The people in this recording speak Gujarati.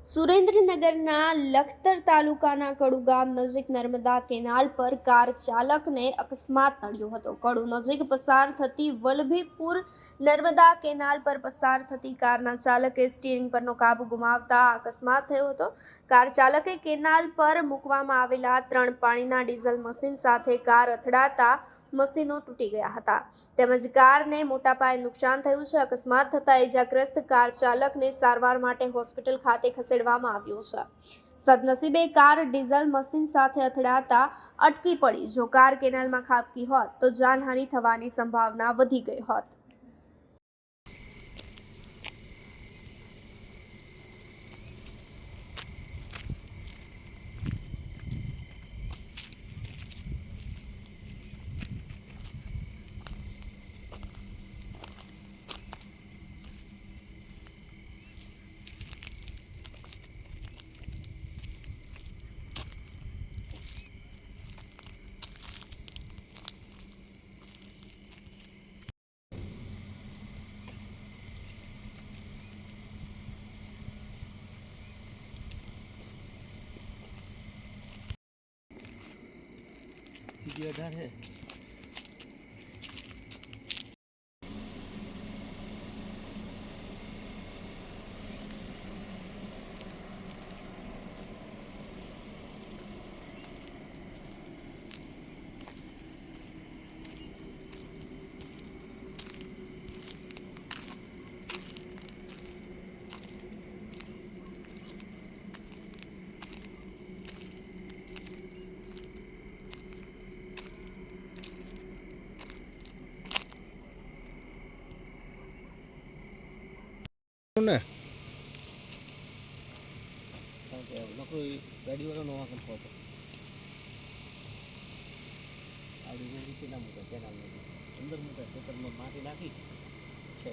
સુરેન્દ્રનગરના લખતર તાલુકાના કડુ ગામ નજીક નર્મદા કેનાલ પર કાર ચાલકને અકસ્માત નડ્યો હતો. કડુ નજીક પસાર થતી વલભીપુર નર્મદા કેનાલ પર પસાર થતી કારના ચાલકે સ્ટીયરિંગ પરનો કાબુ ગુમાવતા અકસ્માત થયો હતો. કાર ચાલકે કેનાલ પર મૂકવામાં આવેલા 3 પાણીના ડીઝલ મશીન સાથે કાર અથડાતા મશીનો તૂટી ગયા હતા તેમજ કારને મોટા પાયે નુકસાન થયું છે. અકસ્માત થતા ઇજાગ્રસ્ત કાર ચાલકને સારવાર માટે હોસ્પિટલ ખાતે ખસેડવામાં આવ્યો છે. સદનસીબે કાર ડીઝલ મશીન સાથે અથડાતા અટકી પડી. જો કાર કેનાલમાં ખાબકી હોત તો જાનહાનિ થવાની સંભાવના વધી ગઈ હોત. ये 18 है। ને ગાડી વાળો નવા કંપો હતો ગાડી રીતે ના મૂકે કેનાલ અંદર મૂકે ખેતરમાં માટી નાખી છે.